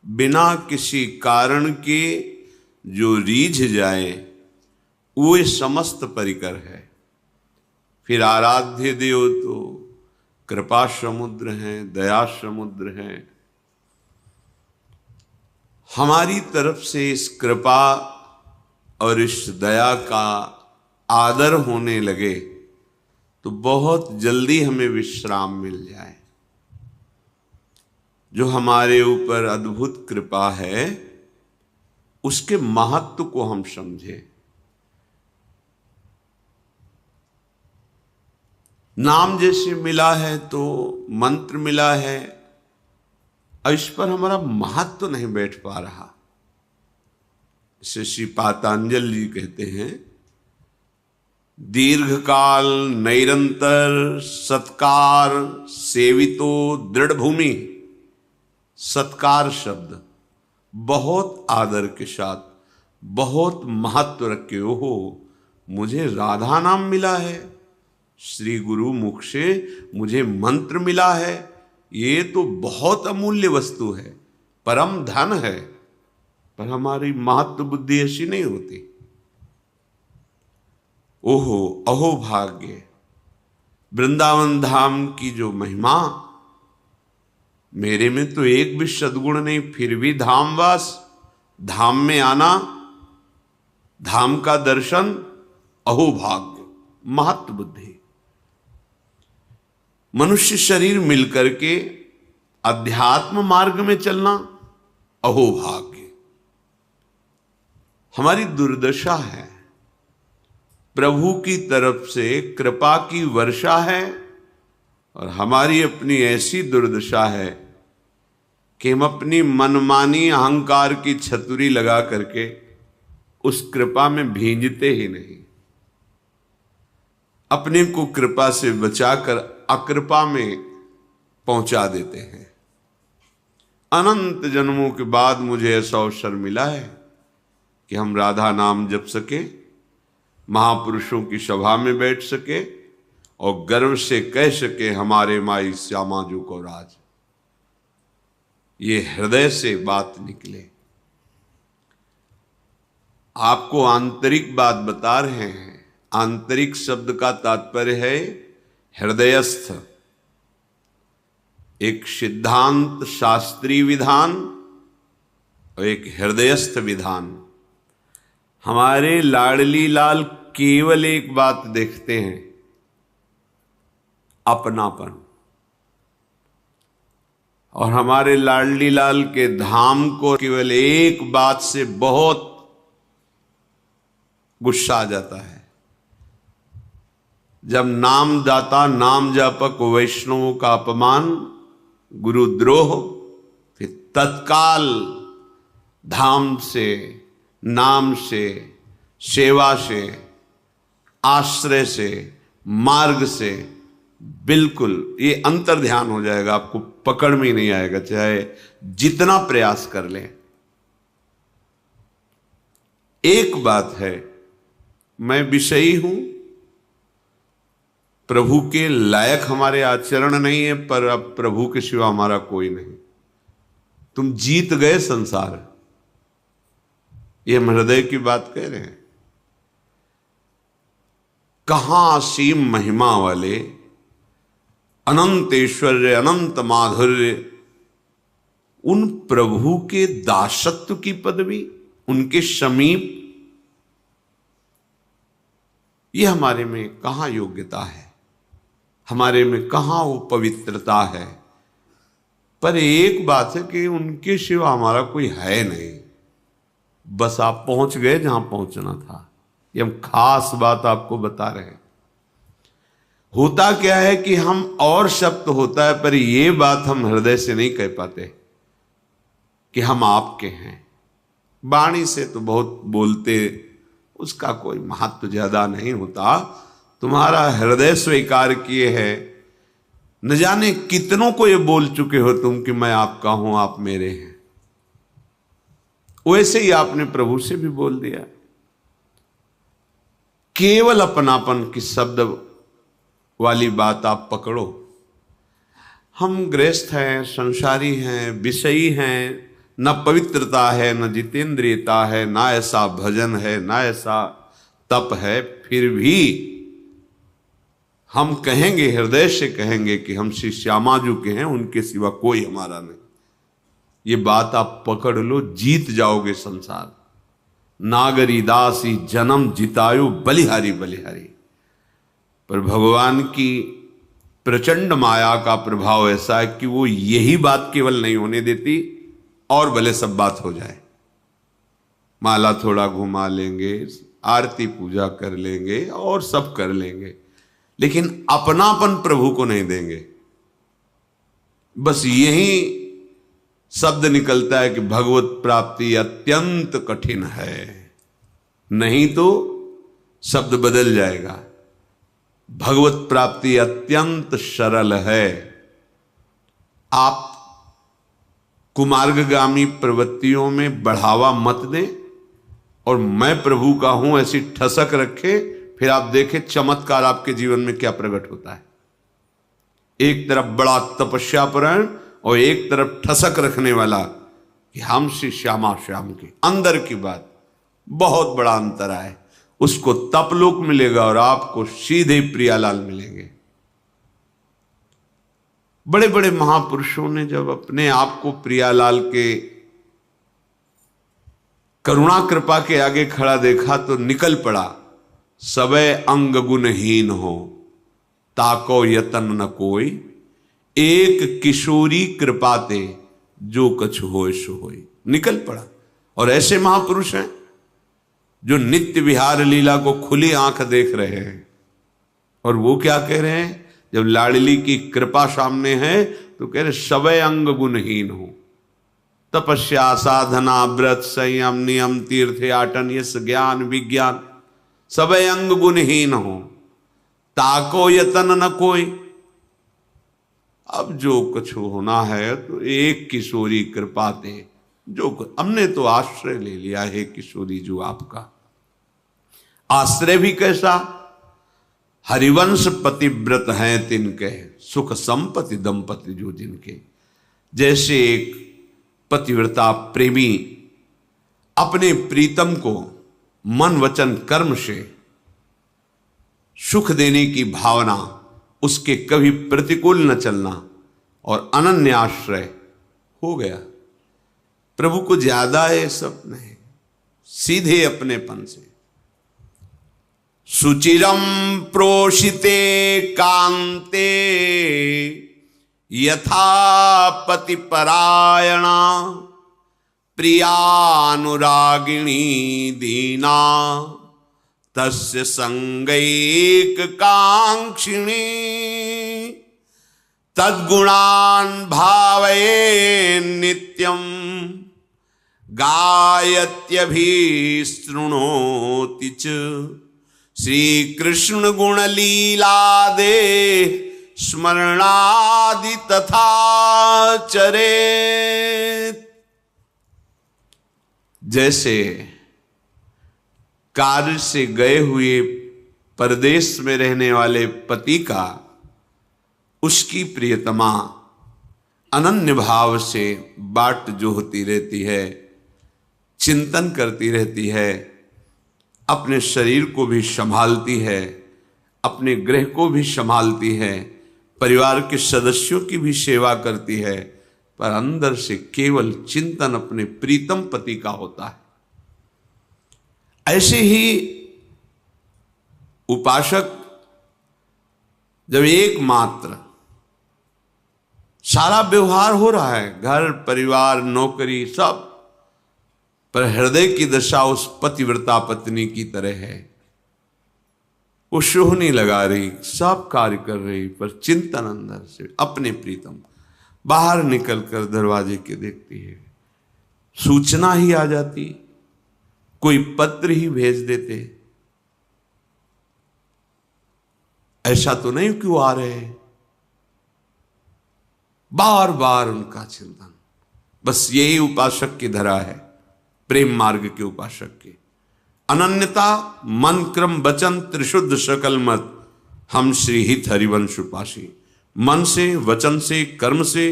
बिना किसी कारण के जो रीझ जाए वो समस्त परिकर है। फिर आराध्य देव तो कृपा समुद्र हैं, दया समुद्र हैं। हमारी तरफ से इस कृपा और इस दया का आदर होने लगे तो बहुत जल्दी हमें विश्राम मिल जाए। जो हमारे ऊपर अद्भुत कृपा है उसके महत्व को हम समझें। नाम जैसे मिला है तो मंत्र मिला है, इस पर हमारा महत्व नहीं बैठ पा रहा। इसे श्री पातंजलि जी कहते हैं, दीर्घकाल निरंतर सत्कार सेवितो दृढ़ भूमि। सत्कार शब्द बहुत आदर के साथ, बहुत महत्व रखे हो। मुझे राधा नाम मिला है, श्री गुरु मुख से मुझे मंत्र मिला है, ये तो बहुत अमूल्य वस्तु है, परम धन है। पर हमारी महत्व बुद्धि ऐसी नहीं होती। ओहो अहो भाग्य, वृंदावन धाम की जो महिमा, मेरे में तो एक भी सद्गुण नहीं, फिर भी धामवास, धाम में आना, धाम का दर्शन, अहो भाग्य, महत्व बुद्धि। मनुष्य शरीर मिलकर के अध्यात्म मार्ग में चलना, अहो भाग्य। हमारी दुर्दशा है, प्रभु की तरफ से कृपा की वर्षा है और हमारी अपनी ऐसी दुर्दशा है कि हम अपनी मनमानी अहंकार की छतुरी लगा करके उस कृपा में भींजते ही नहीं। अपने को कृपा से बचाकर अकृपा में पहुंचा देते हैं। अनंत जन्मों के बाद मुझे ऐसा अवसर मिला है कि हम राधा नाम जप सके, महापुरुषों की सभा में बैठ सके और गर्व से कह सके, हमारे माई श्यामा जो को राज। ये हृदय से बात निकले। आपको आंतरिक बात बता रहे हैं। आंतरिक शब्द का तात्पर्य है हृदयस्थ। एक सिद्धांत शास्त्रीय विधान और एक हृदयस्थ विधान। हमारे लाडली लाल केवल एक बात देखते हैं, अपनापन। और हमारे लाडली लाल के धाम को केवल एक बात से बहुत गुस्सा आ जाता है, जब नामदाता नाम जापक वैष्णवों का अपमान, गुरुद्रोह, फिर तत्काल धाम से, नाम से, सेवा से, आश्रय से, मार्ग से बिल्कुल ये अंतर ध्यान हो जाएगा। आपको पकड़ में ही नहीं आएगा, चाहे जितना प्रयास कर लें। एक बात है, मैं विषयी हूं, प्रभु के लायक हमारे आचरण नहीं है, पर अब प्रभु के सिवा हमारा कोई नहीं। तुम जीत गए संसार, ये हम हृदय की बात कह रहे हैं। कहां असीम महिमा वाले, अनंत ऐश्वर्य, अनंत माधुर्य, उन प्रभु के दासत्व की पदवी, उनके समीप, ये हमारे में कहां योग्यता है, हमारे में कहां वो पवित्रता है। पर एक बात है कि उनके सिवा हमारा कोई है नहीं। बस आप पहुंच गए जहां पहुंचना था। ये हम खास बात आपको बता रहे हैं। होता क्या है कि हम और शब्द होता है, पर ये बात हम हृदय से नहीं कह पाते कि हम आपके हैं। वाणी से तो बहुत बोलते, उसका कोई महत्व ज्यादा नहीं होता। तुम्हारा हृदय स्वीकार किए है, न जाने कितनों को ये बोल चुके हो तुम कि मैं आपका हूं, आप मेरे हैं। वैसे ही आपने प्रभु से भी बोल दिया। केवल अपनापन की शब्द वाली बात आप पकड़ो। हम गृहस्थ हैं, संसारी हैं, विषयी हैं, न पवित्रता है, न जितेंद्रियता है, ना ऐसा भजन है, ना ऐसा तप है, फिर भी हम कहेंगे, हृदय से कहेंगे कि हम श्री श्यामा जी के हैं, उनके सिवा कोई हमारा नहीं। ये बात आप पकड़ लो, जीत जाओगे संसार। नागरी दासी जन्म जितायु बलिहारी बलिहारी। पर भगवान की प्रचंड माया का प्रभाव ऐसा है कि वो यही बात केवल नहीं होने देती, और भले सब बात हो जाए। माला थोड़ा घुमा लेंगे, आरती पूजा कर लेंगे और सब कर लेंगे, लेकिन अपनापन प्रभु को नहीं देंगे। बस यही शब्द निकलता है कि भगवत प्राप्ति अत्यंत कठिन है, नहीं तो शब्द बदल जाएगा। भगवत प्राप्ति अत्यंत सरल है। आप कुमार्गगामी प्रवृत्तियों में बढ़ावा मत दें और मैं प्रभु का हूं ऐसी ठसक रखे, फिर आप देखें चमत्कार आपके जीवन में क्या प्रकट होता है। एक तरफ बड़ा तपस्यापरायण और एक तरफ ठसक रखने वाला कि हम श्री श्यामा श्याम के अंदर की बात, बहुत बड़ा अंतर है। उसको तपलोक मिलेगा और आपको सीधे प्रियालाल मिलेंगे। बड़े बड़े महापुरुषों ने जब अपने आप को प्रियालाल के करुणा कृपा के आगे खड़ा देखा तो निकल पड़ा, सबे अंग गुणहीन हो ताको यतन न कोई, एक किशोरी कृपाते जो कछ होय सो होय। निकल पड़ा। और ऐसे महापुरुष हैं जो नित्य विहार लीला को खुली आंख देख रहे हैं। और वो क्या कह रहे हैं, जब लाडली की कृपा सामने है तो कह रहे सबे अंग गुणहीन हो। तपस्या, साधना, व्रत, संयम, नियम, तीर्थ आटन, यश, ज्ञान, विज्ञान, सबे अंग गुणहीन हो ताको यतन न कोई। अब जो कुछ होना है तो एक किशोरी कृपा दे, जो हमने तो आश्रय ले लिया है किशोरी जो आपका। आश्रय भी कैसा, हरिवंश पतिव्रत हैं तिनके, सुख संपत्ति दंपति जो जिनके। जैसे एक पतिव्रता प्रेमी अपने प्रीतम को मन वचन कर्म से सुख देने की भावना, उसके कभी प्रतिकूल न चलना और अनन्य आश्रय हो गया। प्रभु को ज्यादा है सब नहीं, सीधे अपनेपन से। सुचिरम प्रोषिते कांते यथा पति परायणा, प्रियानुरागिणी दीना तस्य संगैक कांक्षिणी, तद्गुणान् भावये नित्यं गायत्यभिशृणोति च, श्री कृष्ण गुण लीला दे स्मरणादि तथा चरेत। जैसे कार्य से गए हुए परदेश में रहने वाले पति का उसकी प्रियतमा अनन्य भाव से बाट जोहती रहती है, चिंतन करती रहती है, अपने शरीर को भी संभालती है, अपने गृह को भी संभालती है, परिवार के सदस्यों की भी सेवा करती है, पर अंदर से केवल चिंतन अपने प्रीतम पति का होता है। ऐसे ही उपासक जब एकमात्र सारा व्यवहार हो रहा है, घर परिवार नौकरी सब, पर हृदय की दशा उस पतिव्रता पत्नी की तरह है। वो शोहनी लगा रही, सब कार्य कर रही, पर चिंतन अंदर से अपने प्रीतम। बाहर निकलकर दरवाजे के देखती है, सूचना ही आ जाती, कोई पत्र ही भेज देते, ऐसा तो नहीं क्यों आ रहे। बार बार उनका चिंतन, बस यही उपासक की धरा है, प्रेम मार्ग के उपासक की अनन्यता। मन क्रम वचन त्रिशुद्ध सकल मत, हम श्री हित हरिवंश उपासी। मन से, वचन से, कर्म से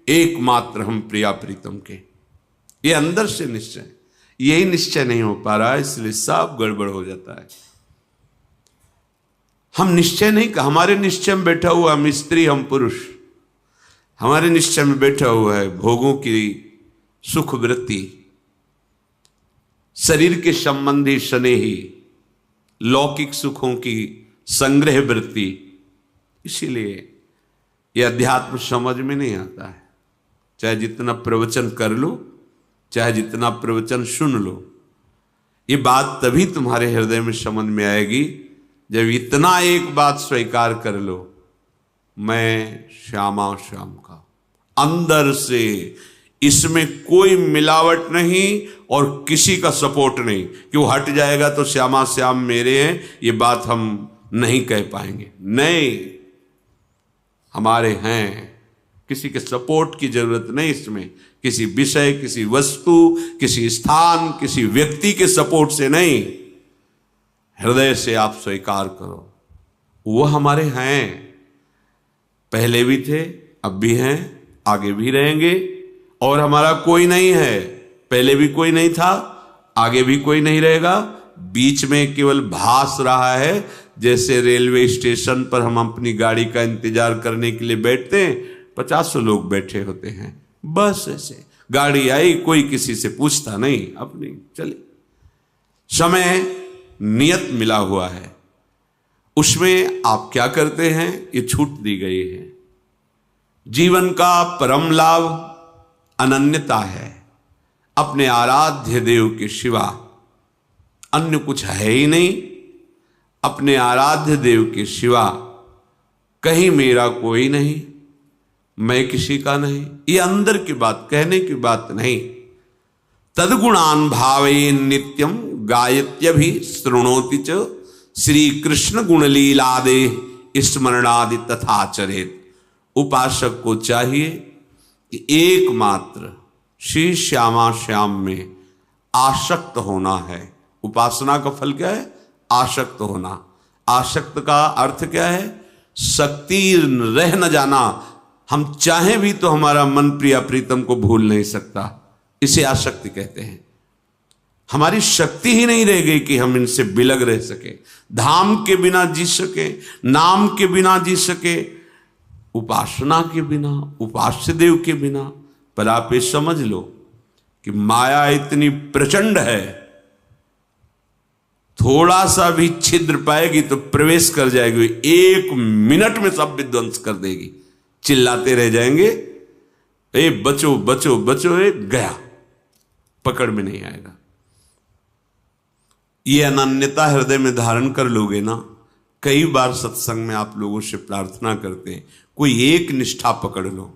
एकमात्र हम प्रिया प्रीतम के। ये अंदर से निश्चय, यही निश्चय नहीं हो पा रहा है, इसलिए सब गड़बड़ हो जाता है। हम निश्चय नहीं, हमारे निश्चय में बैठा हुआ हम स्त्री हम पुरुष, हमारे निश्चय में बैठा हुआ है भोगों की सुख वृत्ति, शरीर के संबंधी स्नेही लौकिक सुखों की संग्रह वृत्ति। इसीलिए यह अध्यात्म समझ में नहीं आता है। चाहे जितना प्रवचन कर लो, चाहे जितना प्रवचन सुन लो, ये बात तभी तुम्हारे हृदय में समझ में आएगी जब इतना एक बात स्वीकार कर लो, मैं श्यामा श्याम का, अंदर से इसमें कोई मिलावट नहीं और किसी का सपोर्ट नहीं कि वो हट जाएगा तो श्यामा श्याम मेरे हैं, ये बात हम नहीं कह पाएंगे। नहीं, हमारे हैं, किसी के सपोर्ट की जरूरत नहीं इसमें, किसी विषय, किसी वस्तु, किसी स्थान, किसी व्यक्ति के सपोर्ट से नहीं, हृदय से आप स्वीकार करो वो हमारे हैं, पहले भी थे, अब भी हैं, आगे भी रहेंगे। और हमारा कोई नहीं है, पहले भी कोई नहीं था, आगे भी कोई नहीं रहेगा, बीच में केवल भास रहा है। जैसे रेलवे स्टेशन पर हम अपनी गाड़ी का इंतजार करने के लिए बैठते हैं, 50 लोग बैठे होते हैं, बस ऐसे गाड़ी आई, कोई किसी से पूछता नहीं, अपनी चले। समय नियत मिला हुआ है, उसमें आप क्या करते हैं ये छूट दी गई है। जीवन का परम लाभ अनन्यता है, अपने आराध्य देव के सिवा अन्य कुछ है ही नहीं। अपने आराध्य देव के सिवा कहीं मेरा कोई नहीं, मैं किसी का नहीं। ये अंदर की बात, कहने की बात नहीं। तद्गुणान भावे नित्यम गायत्यभि शृणोति च श्री कृष्ण गुणलीलादे स्मरणादि तथाचरेत। उपासक को चाहिए कि एकमात्र श्री श्यामा श्याम में आसक्त होना है। उपासना का फल क्या है? आसक्त होना। आसक्त का अर्थ क्या है? शक्ति रह न जाना। हम चाहें भी तो हमारा मन प्रिया प्रीतम को भूल नहीं सकता, इसे आसक्ति कहते हैं। हमारी शक्ति ही नहीं रह गई कि हम इनसे बिलग रह सके, धाम के बिना जी सके, नाम के बिना जी सके, उपासना के बिना, उपास्य देव के बिना। पर आप ये समझ लो कि माया इतनी प्रचंड है, थोड़ा सा भी छिद्र पाएगी तो प्रवेश कर जाएगी, 1 मिनट में सब विध्वंस कर देगी। चिल्लाते रह जाएंगे, ए बचो बचो बचो, ए गया, पकड़ में नहीं आएगा। ये अनन्यता हृदय में धारण कर लोगे ना। कई बार सत्संग में आप लोगों से प्रार्थना करते हैं, कोई एक निष्ठा पकड़ लो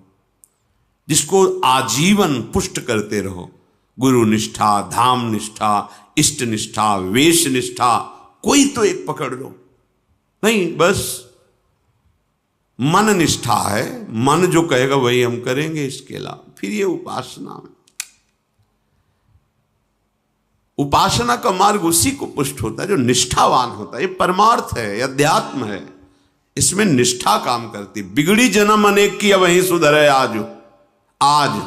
जिसको आजीवन पुष्ट करते रहो। गुरु निष्ठा, धाम निष्ठा, इष्ट निष्ठा, वेश निष्ठा, कोई तो एक पकड़ लो। नहीं, बस मन निष्ठा है, मन जो कहेगा वही हम करेंगे, इसके अलावा फिर ये उपासना में, उपासना का मार्ग उसी को पुष्ट होता है जो निष्ठावान होता है। ये परमार्थ है, ये अध्यात्म है, इसमें निष्ठा काम करती। बिगड़ी जन्म अनेक की वही सुधरे आज, आज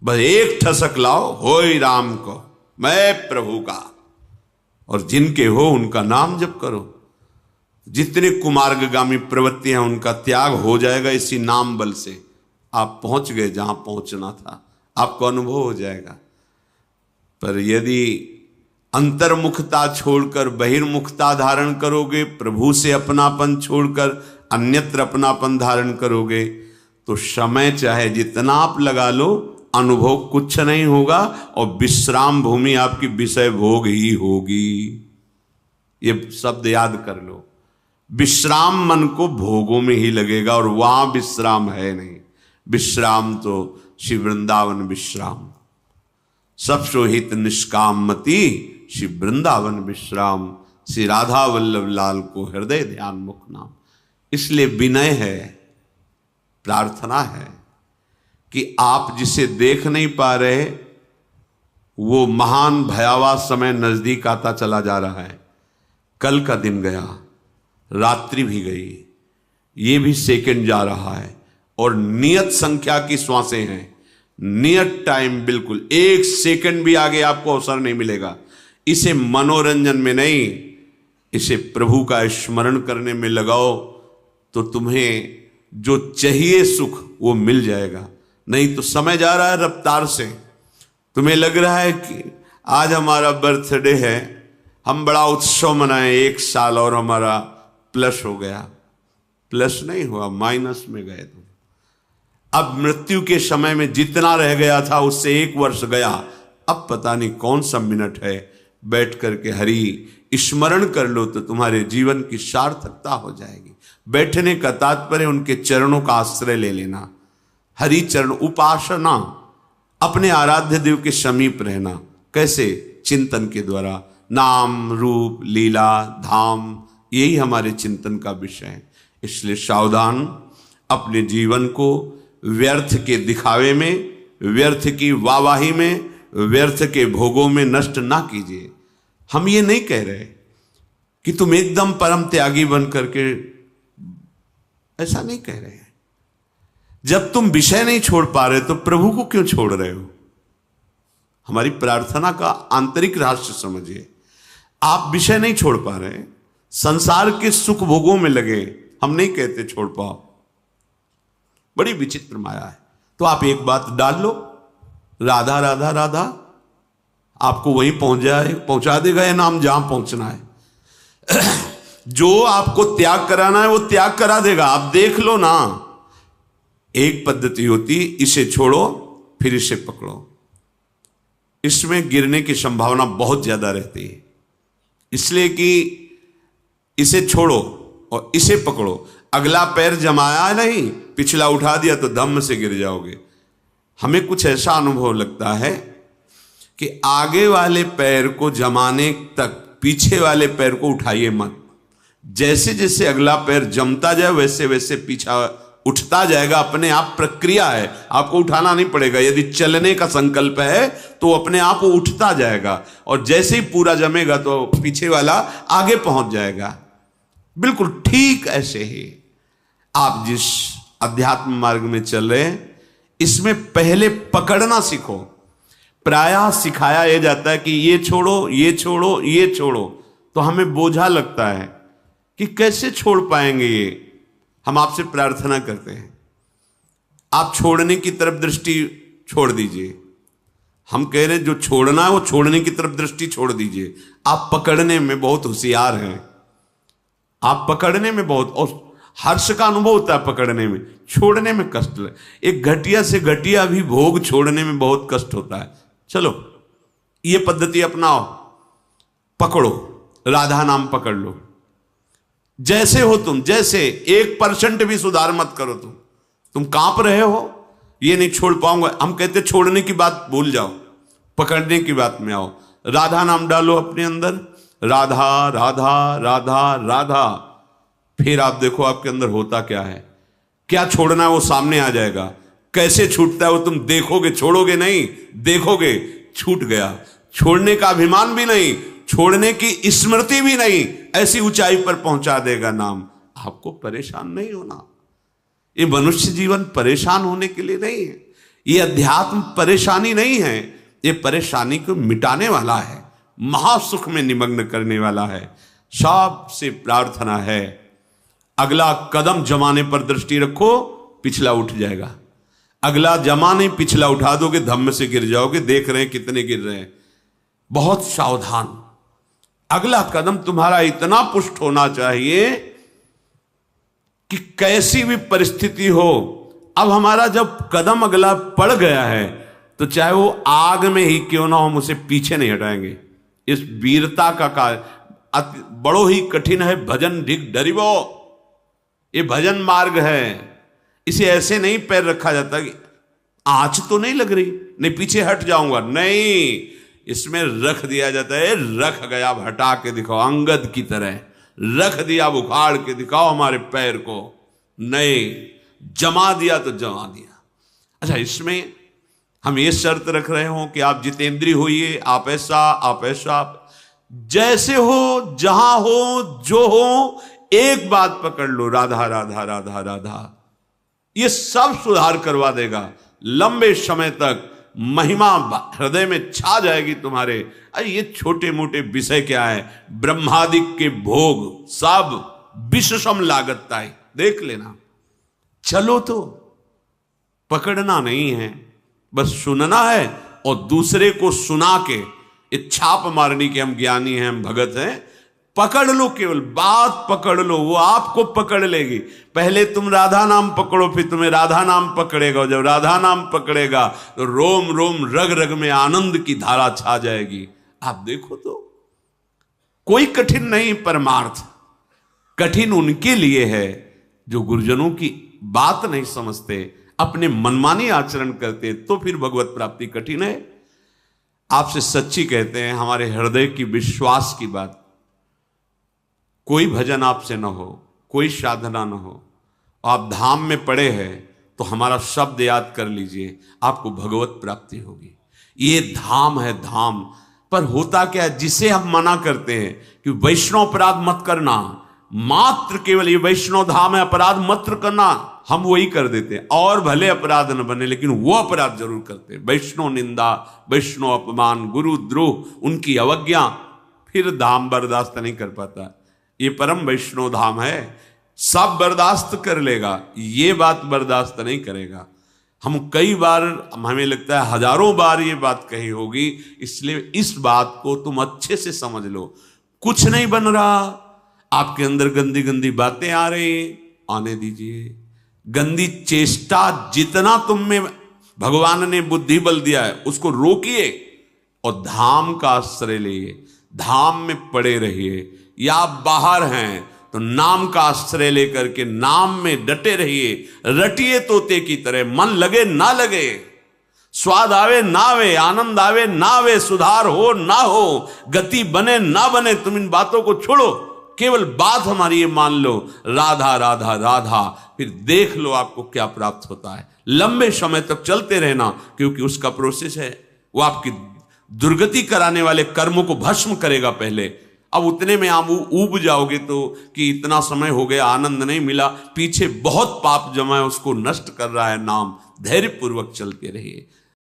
बस एक ठसक लाओ, होय राम को, मैं प्रभु का, और जिनके हो उनका नाम जप करो। जितने कुमार्गगामी प्रवृत्ति हैं उनका त्याग हो जाएगा इसी नाम बल से। आप पहुंच गए जहां पहुंचना था, आपको अनुभव हो जाएगा। पर यदि अंतर्मुखता छोड़कर बहिर्मुखता धारण करोगे, प्रभु से अपनापन छोड़कर अन्यत्र अपनापन धारण करोगे, तो समय चाहे जितना आप लगा लो, अनुभव कुछ नहीं होगा और विश्राम भूमि आपकी विषय भोग ही होगी। ये शब्द याद कर लो। विश्राम मन को भोगों में ही लगेगा और वहां विश्राम है नहीं। विश्राम तो श्री वृंदावन विश्राम, सब सोहित निष्काम मति श्री वृंदावन विश्राम। श्री राधा वल्लभ लाल को हृदय ध्यान मुख नाम। इसलिए विनय है, प्रार्थना है कि आप जिसे देख नहीं पा रहे, वो महान भयावह समय नजदीक आता चला जा रहा है। कल का दिन गया, रात्रि भी गई, ये भी सेकंड जा रहा है और नियत संख्या की श्वासें हैं। नियत टाइम, बिल्कुल 1 सेकंड भी आगे आपको अवसर नहीं मिलेगा। इसे मनोरंजन में नहीं, इसे प्रभु का स्मरण करने में लगाओ तो तुम्हें जो चाहिए सुख वो मिल जाएगा। नहीं तो समय जा रहा है रफ्तार से। तुम्हें लग रहा है कि आज हमारा बर्थडे है, हम बड़ा उत्सव मनाएं, 1 साल और हमारा प्लस हो गया। प्लस नहीं हुआ, माइनस में गए तुम। अब मृत्यु के समय में जितना रह गया था उससे 1 वर्ष गया, अब पता नहीं कौन सा मिनट है। बैठ करके हरि स्मरण कर लो तो तुम्हारे जीवन की सार्थकता हो जाएगी। बैठने का तात्पर्य उनके चरणों का आश्रय ले लेना। हरि चरण उपासना, अपने आराध्य देव के समीप रहना। कैसे? चिंतन के द्वारा। नाम रूप लीला धाम, यही हमारे चिंतन का विषय है। इसलिए सावधान, अपने जीवन को व्यर्थ के दिखावे में, व्यर्थ की वाहवाही में, व्यर्थ के भोगों में नष्ट ना कीजिए। हम ये नहीं कह रहे कि तुम एकदम परम त्यागी बन करके, ऐसा नहीं कह रहे हैं। जब तुम विषय नहीं छोड़ पा रहे तो प्रभु को क्यों छोड़ रहे हो? हमारी प्रार्थना का आंतरिक रहस्य समझिए। आप विषय नहीं छोड़ पा रहे, संसार के सुख भोगों में लगे, हम नहीं कहते छोड़ पाओ, बड़ी विचित्र माया है। तो आप एक बात डाल लो, राधा राधा राधा, आपको वहीं पहुंचा देगा ये नाम जहां पहुंचना है। जो आपको त्याग कराना है वो त्याग करा देगा। आप देख लो ना। एक पद्धति होती, इसे छोड़ो फिर इसे पकड़ो। इसमें गिरने की संभावना बहुत ज्यादा रहती है, इसलिए कि इसे छोड़ो और इसे पकड़ो। अगला पैर जमाया नहीं, पिछला उठा दिया तो धम्म से गिर जाओगे। हमें कुछ ऐसा अनुभव लगता है कि आगे वाले पैर को जमाने तक पीछे वाले पैर को उठाइए मत। जैसे जैसे अगला पैर जमता जाए वैसे वैसे पीछा उठता जाएगा। अपने आप प्रक्रिया है, आपको उठाना नहीं पड़ेगा। यदि चलने का संकल्प है तो अपने आप वो उठता जाएगा, और जैसे ही पूरा जमेगा तो पीछे वाला आगे पहुंच जाएगा। बिल्कुल ठीक ऐसे ही आप जिस अध्यात्म मार्ग में चल रहे हैं, इसमें पहले पकड़ना सीखो। प्रायः सिखाया यह जाता है कि ये छोड़ो, ये छोड़ो, ये छोड़ो, तो हमें बोझा लगता है कि कैसे छोड़ पाएंगे ये। हम आपसे प्रार्थना करते हैं, आप छोड़ने की तरफ दृष्टि छोड़ दीजिए। हम कह रहे हैं जो छोड़ना है वो छोड़ने की तरफ दृष्टि छोड़ दीजिए। आप पकड़ने में बहुत होशियार हैं, आप पकड़ने में बहुत, और हर्ष का अनुभव होता है पकड़ने में, छोड़ने में कष्ट है। एक घटिया से घटिया भी भोग छोड़ने में बहुत कष्ट होता है। चलो ये पद्धति अपनाओ, पकड़ो, राधा नाम पकड़ लो। जैसे हो तुम, जैसे 1% भी सुधार मत करो। तुम कांप रहे हो, ये नहीं छोड़ पाऊंगा। हम कहते छोड़ने की बात भूल जाओ, पकड़ने की बात में आओ। राधा नाम डालो अपने अंदर, राधा राधा राधा राधा। फिर आप देखो आपके अंदर होता क्या है। क्या छोड़ना है वो सामने आ जाएगा। कैसे छूटता है वो तुम देखोगे, छोड़ोगे नहीं, देखोगे छूट गया। छोड़ने का अभिमान भी नहीं, छोड़ने की स्मृति भी नहीं, ऐसी ऊंचाई पर पहुंचा देगा नाम। आपको परेशान नहीं होना। ये मनुष्य जीवन परेशान होने के लिए नहीं है। ये अध्यात्म परेशानी नहीं है, ये परेशानी को मिटाने वाला है, महासुख में निमग्न करने वाला है। सबसे प्रार्थना है, अगला कदम जमाने पर दृष्टि रखो, पिछला उठ जाएगा। अगला जमाने पिछला उठा दोगे, धम्म से गिर जाओगे। देख रहे हैं कितने गिर रहे हैं। बहुत सावधान। अगला कदम तुम्हारा इतना पुष्ट होना चाहिए कि कैसी भी परिस्थिति हो, अब हमारा जब कदम अगला पड़ गया है तो चाहे वो आग में ही क्यों ना हम उसे पीछे नहीं हटाएंगे। इस वीरता का कार्य बड़ो ही कठिन है। भजन ढिग डरिबो, ये भजन मार्ग है। इसे ऐसे नहीं पैर रखा जाता कि आंच तो नहीं लग रही, नहीं पीछे हट जाऊंगा, नहीं, इसमें रख दिया जाता है। रख गया, हटा के दिखाओ, अंगद की तरह रख दिया, उखाड़ के दिखाओ हमारे पैर को। नहीं, जमा दिया तो जमा दिया। अच्छा, इसमें हम ये शर्त रख रहे हो कि आप जितेंद्रिय होइए, आप ऐसा, आप ऐसा, जैसे हो, जहां हो, जो हो, एक बात पकड़ लो, राधा राधा राधा राधा। ये सब सुधार करवा देगा। लंबे समय तक महिमा हृदय में छा जाएगी तुम्हारे। अरे ये छोटे मोटे विषय क्या है, ब्रह्मादिक के भोग सब विषम लागत है, देख लेना। चलो तो पकड़ना नहीं है, बस सुनना है और दूसरे को सुना के ये छाप मारनी कि हम ज्ञानी हैं, हम भगत हैं। पकड़ लो, केवल बात पकड़ लो, वो आपको पकड़ लेगी। पहले तुम राधा नाम पकड़ो, फिर तुम्हें राधा नाम पकड़ेगा। जब राधा नाम पकड़ेगा तो रोम रोम रग रग में आनंद की धारा छा जाएगी। आप देखो तो कोई कठिन नहीं परमार्थ, कठिन उनके लिए है जो गुरुजनों की बात नहीं समझते, अपने मनमानी आचरण करते, तो फिर भगवत प्राप्ति कठिन है। आपसे सच्ची कहते हैं, हमारे हृदय की विश्वास की बात, कोई भजन आपसे न हो, कोई साधना न हो, आप धाम में पड़े हैं तो हमारा शब्द याद कर लीजिए, आपको भगवत प्राप्ति होगी। ये धाम है, धाम। पर होता क्या है, जिसे हम मना करते हैं कि वैष्णव अपराध मत करना, मात्र केवल ये वैष्णव धाम है, अपराध मत करना, हम वही कर देते हैं। और भले अपराध न बने, लेकिन वो अपराध जरूर करते हैं। वैष्णव निंदा, वैष्णव अपमान, गुरु द्रोह, उनकी अवज्ञा, फिर धाम बर्दाश्त नहीं कर पाता। ये परम वैष्णव धाम है, सब बर्दाश्त कर लेगा, ये बात बर्दाश्त नहीं करेगा। हम कई बार, हमें लगता है हजारों बार ये बात कही होगी, इसलिए इस बात को तुम अच्छे से समझ लो। कुछ नहीं बन रहा, आपके अंदर गंदी गंदी बातें आ रही, आने दीजिए। गंदी चेष्टा जितना तुम में भगवान ने बुद्धि बल दिया है उसको रोकिए और धाम का आश्रय लिए, धाम में पड़े रहिए। या आप बाहर हैं तो नाम का आश्रय लेकर के नाम में डटे रहिए, रटिए तोते की तरह, मन लगे ना लगे, स्वाद आवे ना आवे, आनंद आवे ना आवे, सुधार हो ना हो, गति बने ना बने, तुम इन बातों को छोड़ो, केवल बात हमारी ये मान लो, राधा राधा राधा, फिर देख लो आपको क्या प्राप्त होता है। लंबे समय तक चलते रहना, क्योंकि उसका प्रोसेस है, वो आपकी दुर्गति कराने वाले कर्मों को भस्म करेगा पहले। अब उतने में आप ऊब जाओगे तो कि इतना समय हो गया, आनंद नहीं मिला, पीछे बहुत पाप जमा है, उसको नष्ट कर रहा है नाम। धैर्य पूर्वक चलते रहिए।